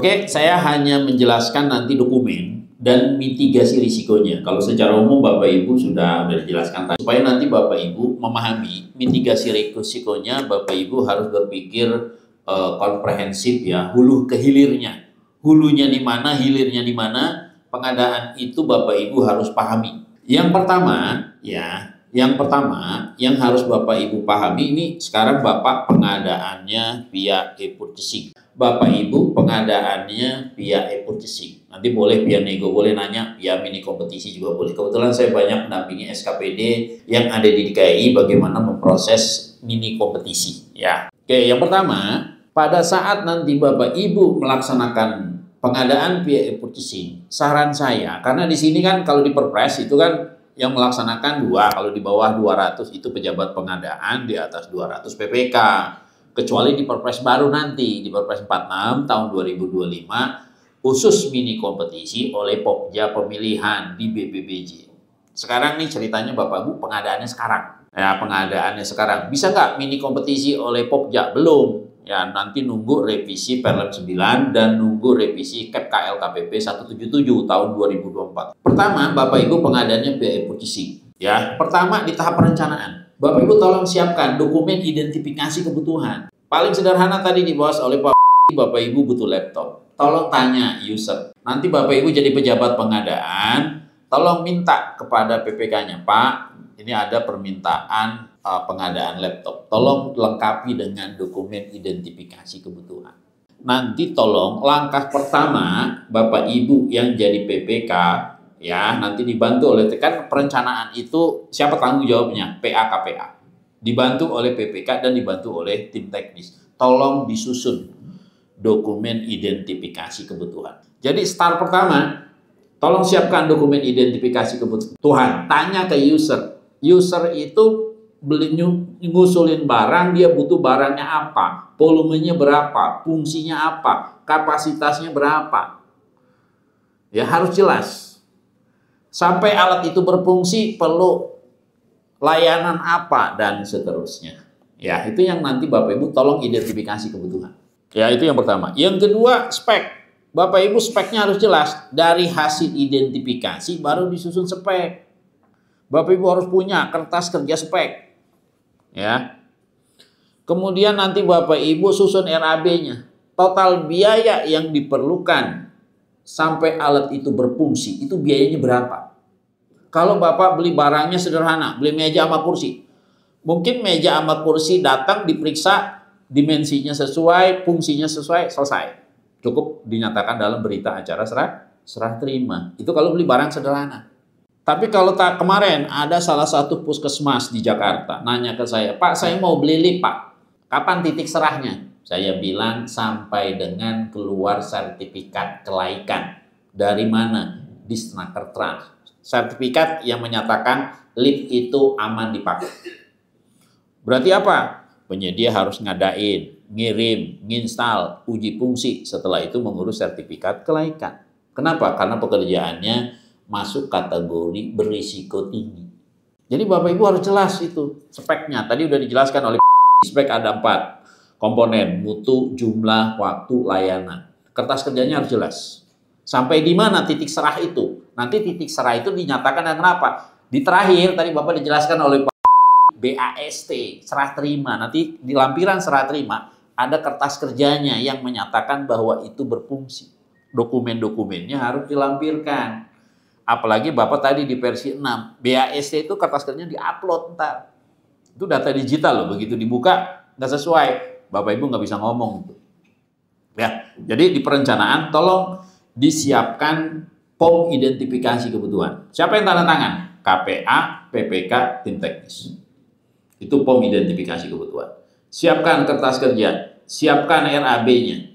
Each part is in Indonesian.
Oke, saya hanya menjelaskan nanti dokumen dan mitigasi risikonya. Kalau secara umum Bapak Ibu sudah dijelaskan tadi. Supaya nanti Bapak Ibu memahami mitigasi risikonya, Bapak Ibu harus berpikir komprehensif ya, hulu ke hilirnya. Hulunya di mana, hilirnya di mana, pengadaan itu Bapak Ibu harus pahami. Yang pertama yang harus Bapak Ibu pahami ini sekarang Bapak pengadaannya via e-purchasing. Bapak Ibu pengadaannya via e-purchasing. Nanti boleh via nego, boleh nanya via mini kompetisi juga boleh. Kebetulan saya banyak mendampingi SKPD yang ada di DKI bagaimana memproses mini kompetisi ya. Oke, yang pertama, pada saat nanti Bapak Ibu melaksanakan pengadaan via e-purchasing, saran saya, karena di sini kan kalau di Perpres itu kan yang melaksanakan 2, kalau di bawah 200 itu pejabat pengadaan, di atas 200 PPK. Kecuali di Perpres baru nanti, di Perpres 46 tahun 2025, khusus mini kompetisi oleh Pokja pemilihan di BPBJ. Sekarang nih ceritanya Bapak Ibu pengadaannya sekarang. Ya, pengadaannya sekarang. Bisa nggak mini kompetisi oleh Pokja? Belum. Ya, nanti nunggu revisi Perlep 9 dan nunggu revisi KPK LKPP 177 tahun 2024. Pertama, Bapak Ibu pengadaannya via purchasing. Ya, pertama di tahap perencanaan. Bapak Ibu tolong siapkan dokumen identifikasi kebutuhan. Paling sederhana tadi dibahas oleh Bapak Ibu butuh laptop. Tolong tanya user. Nanti Bapak Ibu jadi pejabat pengadaan, tolong minta kepada PPK-nya, Pak, ini ada permintaan pengadaan laptop. Tolong lengkapi dengan dokumen identifikasi kebutuhan. Nanti tolong langkah pertama Bapak Ibu yang jadi PPK ya, nanti dibantu oleh kan perencanaan itu siapa tanggung jawabnya? PA KPA. Dibantu oleh PPK dan dibantu oleh tim teknis. Tolong disusun dokumen identifikasi kebutuhan. Jadi start pertama, tolong siapkan dokumen identifikasi kebutuhan. Tanya ke user. User itu ngusulin barang, dia butuh barangnya apa, volumenya berapa, fungsinya apa, kapasitasnya berapa. Ya harus jelas. Sampai alat itu berfungsi perlu layanan apa dan seterusnya. Ya, itu yang nanti Bapak Ibu tolong identifikasi kebutuhan. Ya, itu yang pertama. Yang kedua, spek. Bapak Ibu speknya harus jelas. Dari hasil identifikasi baru disusun spek. Bapak Ibu harus punya kertas kerja spek. Ya. Kemudian nanti Bapak Ibu susun RAB-nya. Total biaya yang diperlukan sampai alat itu berfungsi, itu biayanya berapa? Kalau Bapak beli barangnya sederhana, beli meja sama kursi. Mungkin meja sama kursi datang diperiksa, dimensinya sesuai, fungsinya sesuai, selesai. Cukup dinyatakan dalam berita acara serah terima. Itu kalau beli barang sederhana. Tapi kalau kemarin ada salah satu puskesmas di Jakarta nanya ke saya, Pak, saya mau beli lift, Pak. Kapan titik serahnya? Saya bilang sampai dengan keluar sertifikat kelaikan. Dari mana? Di Snaker Trans. Sertifikat yang menyatakan lift itu aman dipakai. Berarti apa? Penyedia harus ngadain, ngirim, nginstal, uji fungsi. Setelah itu mengurus sertifikat kelaikan. Kenapa? Karena pekerjaannya masuk kategori berisiko tinggi. Jadi Bapak Ibu harus jelas itu speknya. Tadi udah dijelaskan oleh spek ada 4 komponen, mutu, jumlah, waktu, layanan. Kertas kerjanya harus jelas. Sampai di mana titik serah itu? Nanti titik serah itu dinyatakan dan kenapa? Di terakhir tadi Bapak dijelaskan oleh Pak BAST, serah terima. Nanti di lampiran serah terima ada kertas kerjanya yang menyatakan bahwa itu berfungsi. Dokumen-dokumennya harus dilampirkan. Apalagi Bapak tadi di versi 6, BAST itu kertas kerjanya diupload ntar. Itu data digital loh, begitu dibuka nggak sesuai, Bapak Ibu nggak bisa ngomong. Ya, jadi di perencanaan tolong disiapkan POM identifikasi kebutuhan. Siapa yang tanda tangan? KPA, PPK, tim teknis. Itu POM identifikasi kebutuhan. Siapkan kertas kerja, siapkan RAB-nya.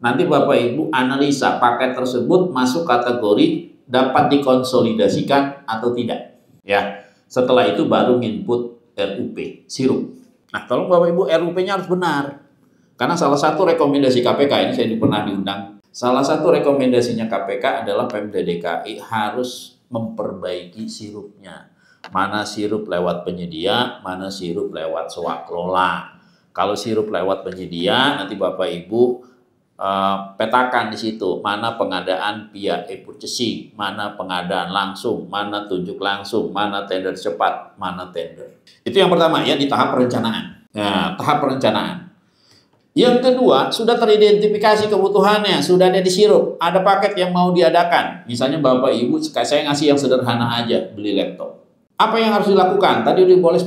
Nanti Bapak Ibu analisa paket tersebut masuk kategori dapat dikonsolidasikan atau tidak. Ya, setelah itu baru input RUP, sirup. Nah, tolong Bapak Ibu RUP-nya harus benar. Karena salah satu rekomendasi KPK, ini saya pernah diundang, salah satu rekomendasinya KPK adalah Pemda DKI harus memperbaiki sirupnya. Mana sirup lewat penyedia, mana sirup lewat swaklola. Kalau sirup lewat penyedia, nanti Bapak Ibu petakan di situ, mana pengadaan via e-purchasing, mana pengadaan langsung, mana tunjuk langsung, mana tender cepat, mana tender. Itu yang pertama ya, di tahap perencanaan. Nah, tahap perencanaan. Yang kedua, sudah teridentifikasi kebutuhannya, sudah ada disirup, ada paket yang mau diadakan. Misalnya Bapak Ibu, saya ngasih yang sederhana aja, beli laptop. Apa yang harus dilakukan? Tadi udah boleh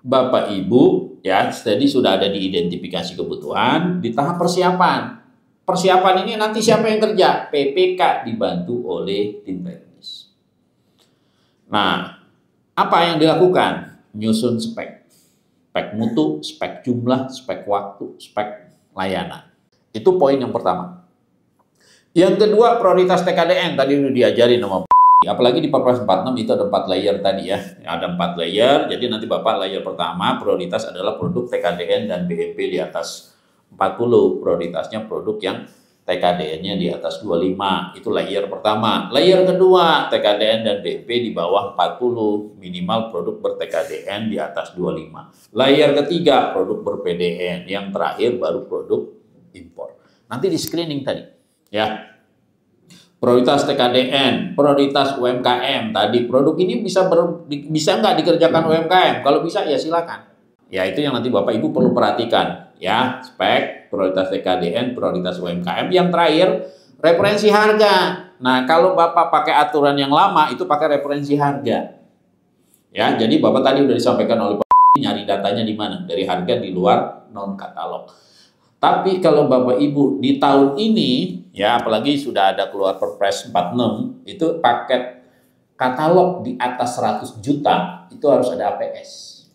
Bapak Ibu, ya, jadi sudah ada diidentifikasi kebutuhan, di tahap persiapan. Persiapan ini nanti siapa yang kerja? PPK dibantu oleh tim teknis. Nah, apa yang dilakukan? Nyusun spek. Spek mutu, spek jumlah, spek waktu, spek layanan. Itu poin yang pertama. Yang kedua, prioritas TKDN. Tadi udah diajarin sama apalagi di Perpres 46 itu ada 4 layer tadi ya. Ada 4 layer, jadi nanti Bapak layer pertama prioritas adalah produk TKDN dan BEP di atas 40, prioritasnya produk yang TKDN-nya di atas 25, itu layer pertama. Layer kedua, TKDN dan BEP di bawah 40, minimal produk ber-TKDN di atas 25. Layer ketiga, produk ber-PDN, yang terakhir baru produk impor. Nanti di screening tadi, ya. Prioritas TKDN, prioritas UMKM, tadi produk ini bisa nggak dikerjakan UMKM? Kalau bisa ya silakan. Ya itu yang nanti Bapak Ibu perlu perhatikan ya, spek, prioritas TKDN, prioritas UMKM. Yang terakhir referensi harga. Nah kalau Bapak pakai aturan yang lama itu pakai referensi harga. Ya jadi Bapak tadi udah disampaikan oleh Pak nyari datanya di mana? Dari harga di luar non katalog. Tapi kalau Bapak Ibu di tahun ini ya apalagi sudah ada keluar Perpres 46 itu paket katalog di atas 100 juta itu harus ada APS.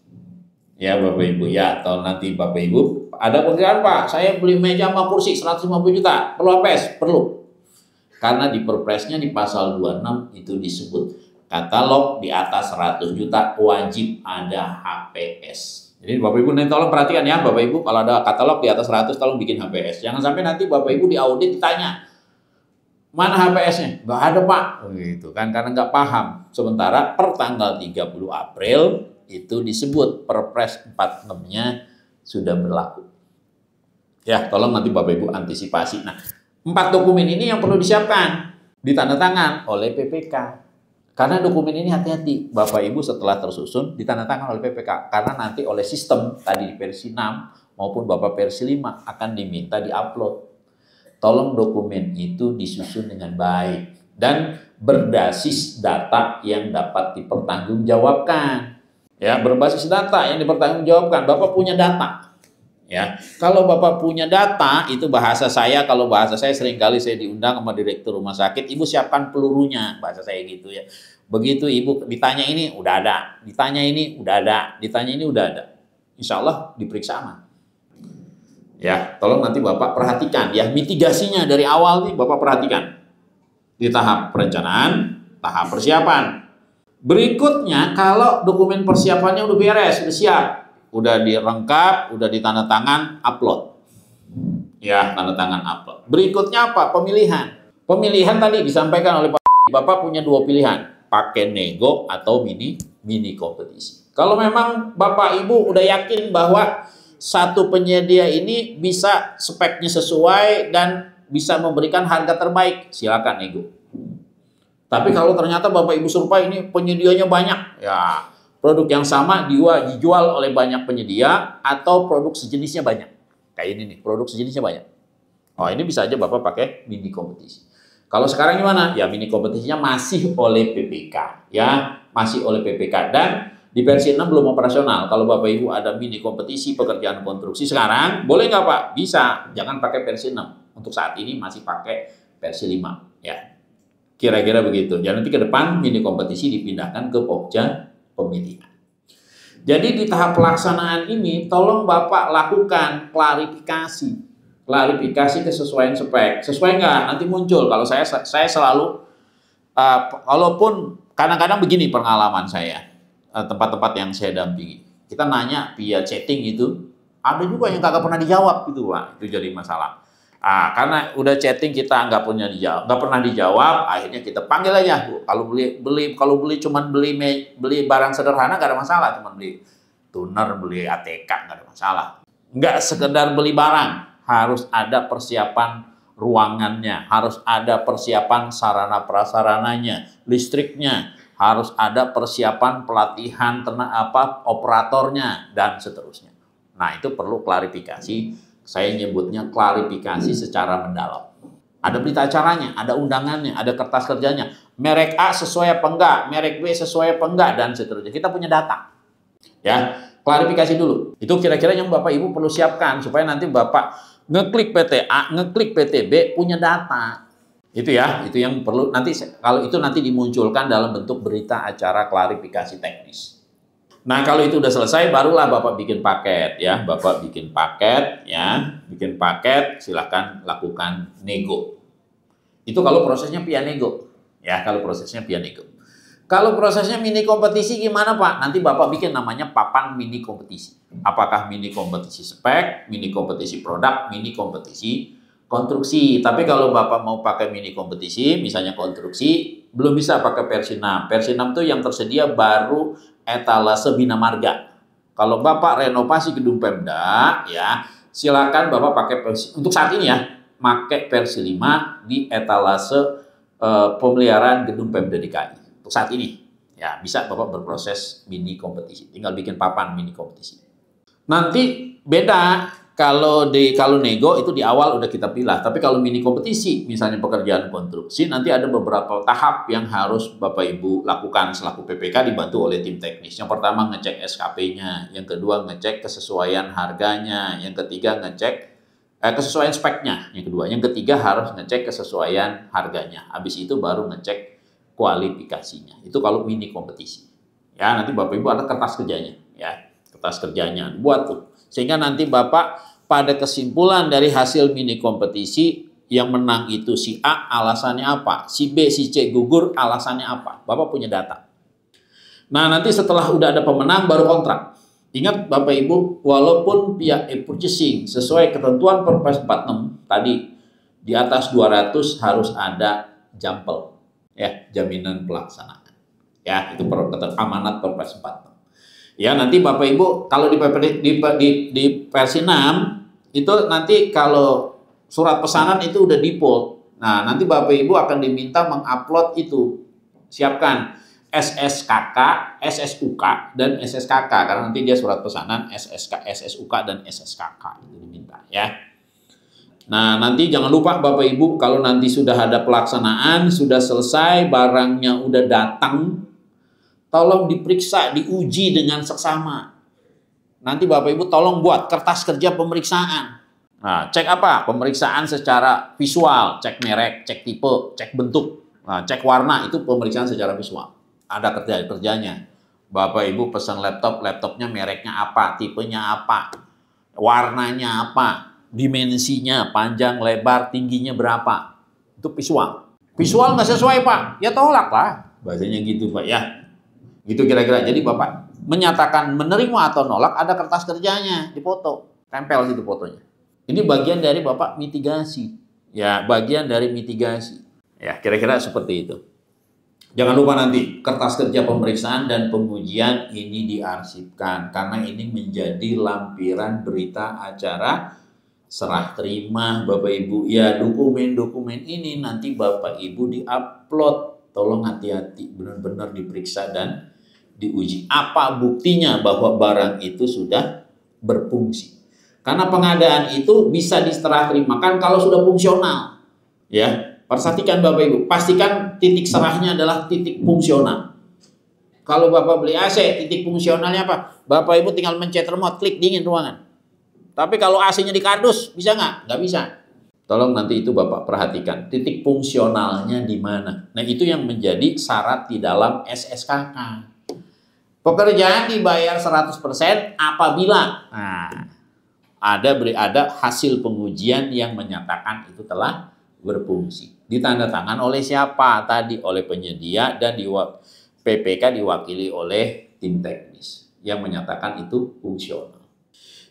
Ya Bapak Ibu ya, atau nanti Bapak Ibu ada pekerjaan Pak, saya beli meja sama kursi 150 juta, perlu HPS? Perlu. Karena di Perpresnya di pasal 26 itu disebut katalog di atas 100 juta wajib ada HPS. Jadi Bapak Ibu nanti tolong perhatikan ya Bapak Ibu, kalau ada katalog di atas 100 tolong bikin HPS. Jangan sampai nanti Bapak Ibu di audit ditanya, mana HPS-nya? Nggak ada Pak. Gitu kan, karena nggak paham. Sementara per tanggal 30 April itu disebut Perpres 46-nya sudah berlaku. Ya, tolong nanti Bapak Ibu antisipasi. Nah, 4 dokumen ini yang perlu disiapkan, ditandatangan oleh PPK. Karena dokumen ini hati-hati, Bapak Ibu setelah tersusun ditandatangan oleh PPK. Karena nanti oleh sistem, tadi di versi 6 maupun Bapak versi 5 akan diminta diupload. Tolong dokumen itu disusun dengan baik dan berbasis data yang dapat dipertanggungjawabkan. Ya, berbasis data yang dipertanggungjawabkan. Bapak punya data. Ya, kalau Bapak punya data, itu bahasa saya, kalau bahasa saya seringkali saya diundang sama direktur rumah sakit, Ibu siapkan pelurunya, bahasa saya gitu ya. Begitu Ibu ditanya ini, udah ada. Ditanya ini, udah ada. Ditanya ini, udah ada. Insya Allah diperiksa aman. Ya, tolong nanti Bapak perhatikan ya, mitigasinya dari awal nih Bapak perhatikan. Di tahap perencanaan, tahap persiapan. Berikutnya, kalau dokumen persiapannya udah beres, udah siap, udah direngkap, udah ditandatangan, upload. Ya, tanda tangan upload. Berikutnya apa? Pemilihan. Pemilihan tadi disampaikan oleh Pak. Bapak punya 2 pilihan, pakai nego atau mini kompetisi. Kalau memang Bapak Ibu udah yakin bahwa satu penyedia ini bisa speknya sesuai dan bisa memberikan harga terbaik, silakan nego. Tapi kalau ternyata Bapak Ibu survei ini penyedianya banyak, ya produk yang sama dijual oleh banyak penyedia atau produk sejenisnya banyak. Kayak ini nih, produk sejenisnya banyak. Oh, ini bisa aja Bapak pakai mini kompetisi. Kalau sekarang gimana? Ya mini kompetisinya masih oleh PPK, ya masih oleh PPK dan di versi 6 belum operasional. Kalau Bapak Ibu ada mini kompetisi pekerjaan konstruksi sekarang, boleh nggak Pak? Bisa, jangan pakai versi 6. Untuk saat ini masih pakai versi 5, ya. Kira-kira begitu. Jadi nanti ke depan mini kompetisi dipindahkan ke Pokja pemilihan. Jadi di tahap pelaksanaan ini tolong Bapak lakukan klarifikasi. Klarifikasi kesesuaian spek. Sesuai nggak? Nanti muncul. Kalau saya selalu walaupun kadang-kadang begini pengalaman saya, tempat-tempat yang saya dampingi. Kita nanya via chatting itu, ada juga yang kagak pernah dijawab gitu, Pak. Itu jadi masalah. Karena udah chatting kita nggak pernah dijawab, akhirnya kita panggil aja Bu. Kalau beli cuman beli barang sederhana nggak ada masalah, cuman beli tuner, beli ATK nggak ada masalah. Nggak sekedar beli barang, harus ada persiapan ruangannya, harus ada persiapan sarana prasarananya, listriknya, harus ada persiapan pelatihan operatornya dan seterusnya. Nah, itu perlu klarifikasi, saya nyebutnya klarifikasi secara mendalam. Ada berita acaranya, ada undangannya, ada kertas kerjanya. Merek A sesuai apa enggak, merek B sesuai apa enggak, dan seterusnya. Kita punya data. Ya, klarifikasi dulu. Itu kira-kira yang Bapak Ibu perlu siapkan supaya nanti Bapak ngeklik PT A, ngeklik PT B, punya data. Itu ya, itu yang perlu nanti, kalau itu nanti dimunculkan dalam bentuk berita acara klarifikasi teknis. Nah, kalau itu udah selesai, barulah Bapak bikin paket ya. Bapak bikin paket ya, bikin paket, silahkan lakukan nego. Itu kalau prosesnya via nego. Ya, kalau prosesnya via nego. Kalau prosesnya mini kompetisi gimana Pak? Nanti Bapak bikin namanya papan mini kompetisi. Apakah mini kompetisi spek, mini kompetisi produk, mini kompetisi konstruksi. Tapi kalau Bapak mau pakai mini kompetisi, misalnya konstruksi, belum bisa pakai versi 6. Versi 6 itu yang tersedia baru etalase Bina Marga. Kalau Bapak renovasi gedung Pemda, ya silakan Bapak pakai versi, untuk saat ini ya, pakai versi 5 di etalase pemeliharaan gedung Pemda DKI. Untuk saat ini, ya bisa Bapak berproses mini kompetisi. Tinggal bikin papan mini kompetisi. Nanti beda. Kalau nego itu di awal udah kita pilih, tapi kalau mini kompetisi, misalnya pekerjaan konstruksi, nanti ada beberapa tahap yang harus Bapak Ibu lakukan selaku PPK dibantu oleh tim teknis. Yang pertama ngecek SKP-nya, yang kedua ngecek kesesuaian harganya, yang ketiga ngecek kesesuaian speknya, yang ketiga harus ngecek kesesuaian harganya. Habis itu baru ngecek kualifikasinya. Itu kalau mini kompetisi. Ya, nanti Bapak Ibu ada kertas kerjanya, ya. Kertas kerjanya buat tuh. Sehingga nanti Bapak pada kesimpulan dari hasil mini kompetisi, yang menang itu si A, alasannya apa? Si B, si C gugur, alasannya apa? Bapak punya data. Nah, nanti setelah udah ada pemenang, baru kontrak. Ingat Bapak Ibu, walaupun pihak e-purchasing sesuai ketentuan Perpres 46, tadi di atas 200 harus ada jampel, ya, jaminan pelaksanaan. Ya, itu amanat Perpres 46. Ya, nanti Bapak Ibu kalau di versi 6 itu nanti kalau surat pesanan itu udah default. Nah, nanti Bapak Ibu akan diminta mengupload itu. Siapkan SSKK, SSUK, dan SSKK karena nanti dia surat pesanan SSK, SSUK, dan SSKK itu diminta ya. Nah, nanti jangan lupa Bapak Ibu kalau nanti sudah ada pelaksanaan, sudah selesai, barangnya udah datang, tolong diperiksa, diuji dengan seksama. Nanti Bapak Ibu tolong buat kertas kerja pemeriksaan. Nah, cek apa? Pemeriksaan secara visual, cek merek, cek tipe, cek bentuk, nah, cek warna, itu pemeriksaan secara visual. Ada kerjanya. Bapak Ibu pesan laptop, laptopnya mereknya apa, tipenya apa, warnanya apa, dimensinya, panjang, lebar, tingginya berapa. Itu visual. Visual nggak sesuai Pak, ya tolak lah. Bahasanya gitu Pak ya. Gitu kira-kira. Jadi Bapak menyatakan menerima atau nolak, ada kertas kerjanya, dipoto, tempel gitu fotonya. Ini bagian dari Bapak mitigasi. Ya, bagian dari mitigasi. Ya, kira-kira seperti itu. Jangan lupa nanti kertas kerja pemeriksaan dan pengujian ini diarsipkan karena ini menjadi lampiran berita acara serah terima Bapak Ibu. Ya, dokumen-dokumen ini nanti Bapak Ibu diupload. Tolong hati-hati, benar-benar diperiksa dan diuji. Apa buktinya bahwa barang itu sudah berfungsi? Karena pengadaan itu bisa diserah terimakan kalau sudah fungsional. Ya, perhatikan Bapak Ibu, pastikan titik serahnya adalah titik fungsional. Kalau Bapak beli AC, titik fungsionalnya apa? Bapak Ibu tinggal mencet remote, klik dingin ruangan. Tapi kalau AC-nya di kardus, bisa nggak? Nggak bisa. Tolong nanti itu Bapak perhatikan, titik fungsionalnya di mana. Nah, itu yang menjadi syarat di dalam SSKK. Pekerjaan dibayar 100% apabila ada hasil pengujian yang menyatakan itu telah berfungsi. Ditandatangan oleh siapa? Tadi oleh penyedia dan PPK diwakili oleh tim teknis yang menyatakan itu fungsional.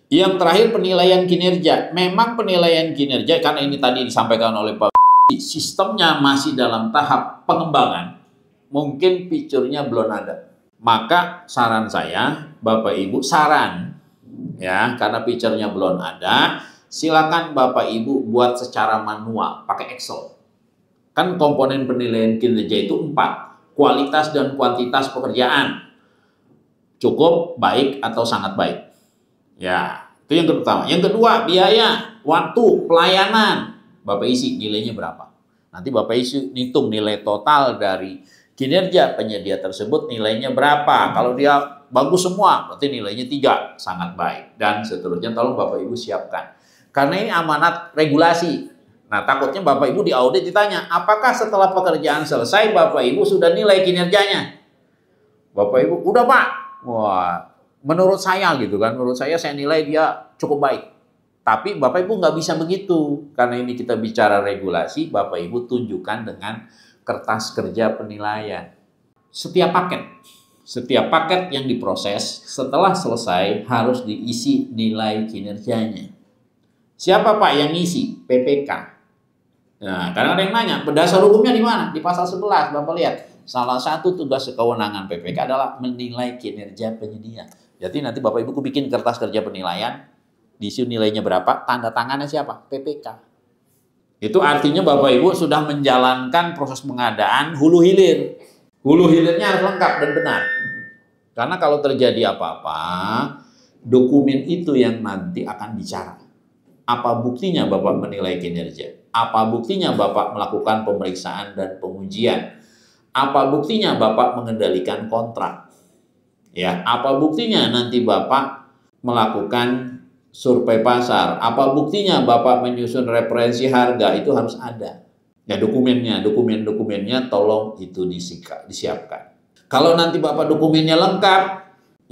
Yang terakhir penilaian kinerja. Memang penilaian kinerja karena ini tadi disampaikan oleh Pak, sistemnya masih dalam tahap pengembangan. Mungkin fiturnya belum ada. Maka saran saya, Bapak Ibu, saran ya, karena fiturnya belum ada, silakan Bapak Ibu buat secara manual, pakai Excel. Kan komponen penilaian kinerja itu 4, kualitas dan kuantitas pekerjaan. Cukup, baik, atau sangat baik. Ya, itu yang pertama. Yang kedua, biaya, waktu, pelayanan. Bapak isi nilainya berapa. Nanti Bapak isi hitung nilai total dari kinerja penyedia tersebut nilainya berapa. Kalau dia bagus semua, berarti nilainya 3, sangat baik. Dan seterusnya tolong Bapak Ibu siapkan. Karena ini amanat regulasi. Nah, takutnya Bapak Ibu diaudit ditanya, apakah setelah pekerjaan selesai Bapak Ibu sudah nilai kinerjanya? Bapak Ibu, udah Pak. Wah, menurut saya gitu kan, menurut saya nilai dia cukup baik. Tapi Bapak Ibu nggak bisa begitu. Karena ini kita bicara regulasi, Bapak Ibu tunjukkan dengan kertas kerja penilaian. Setiap paket yang diproses setelah selesai harus diisi nilai kinerjanya. Siapa Pak yang ngisi? PPK. Nah, kadang ada yang nanya, berdasar hukumnya di mana? Di pasal 11, Bapak lihat. Salah satu tugas kewenangan PPK adalah menilai kinerja penyedia. Jadi nanti Bapak Ibu bikin kertas kerja penilaian, diisi nilainya berapa, tanda tangannya siapa? PPK. Itu artinya Bapak Ibu sudah menjalankan proses pengadaan hulu hilir. Hulu hilirnya harus lengkap dan benar. Karena kalau terjadi apa-apa, dokumen itu yang nanti akan bicara. Apa buktinya Bapak menilai kinerja? Apa buktinya Bapak melakukan pemeriksaan dan pengujian? Apa buktinya Bapak mengendalikan kontrak? Ya, apa buktinya nanti Bapak melakukan survei pasar? Apa buktinya Bapak menyusun referensi harga? Itu harus ada. Ya, dokumennya tolong itu disiapkan. Kalau nanti Bapak dokumennya lengkap,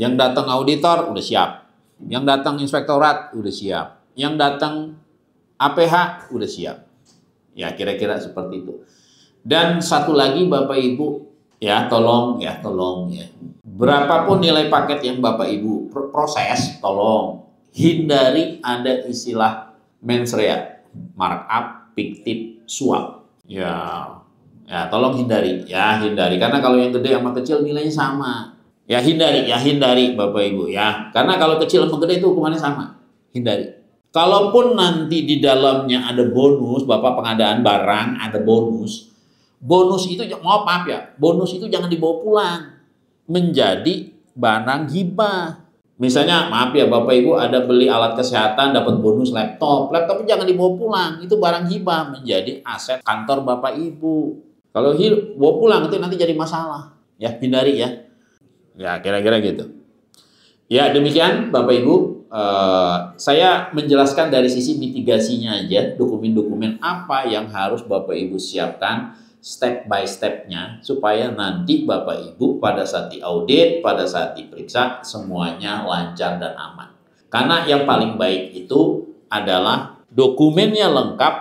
yang datang auditor udah siap. Yang datang inspektorat udah siap. Yang datang APH udah siap. Ya, kira-kira seperti itu. Dan satu lagi Bapak Ibu, ya tolong ya. Berapapun nilai paket yang Bapak Ibu proses, tolong hindari ada istilah mens rea, markup, fiktif, suap. Ya, tolong hindari karena kalau yang gede sama kecil nilainya sama. Ya hindari Bapak Ibu ya. Karena kalau kecil sama gede itu hukumannya sama. Hindari. Kalaupun nanti di dalamnya ada bonus, Bapak pengadaan barang ada bonus. Bonus itu maaf ya, bonus itu jangan dibawa pulang menjadi barang hibah. Misalnya, maaf ya Bapak Ibu ada beli alat kesehatan dapat bonus laptop jangan dibawa pulang, itu barang hibah menjadi aset kantor Bapak Ibu. Kalau bawa pulang itu nanti jadi masalah. Ya, hindari ya. Ya, kira-kira gitu. Ya, demikian Bapak Ibu. Saya menjelaskan dari sisi mitigasinya aja, dokumen-dokumen apa yang harus Bapak Ibu siapkan step by step-nya supaya nanti Bapak Ibu pada saat diaudit, pada saat diperiksa semuanya lancar dan aman. Karena yang paling baik itu adalah dokumennya lengkap,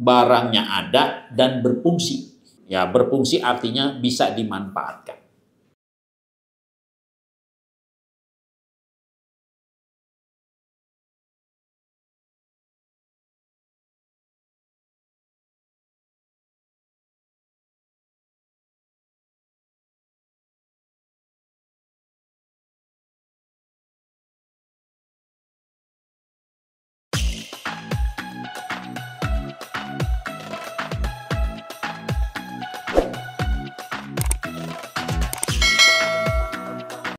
barangnya ada dan berfungsi. Ya, berfungsi artinya bisa dimanfaatkan.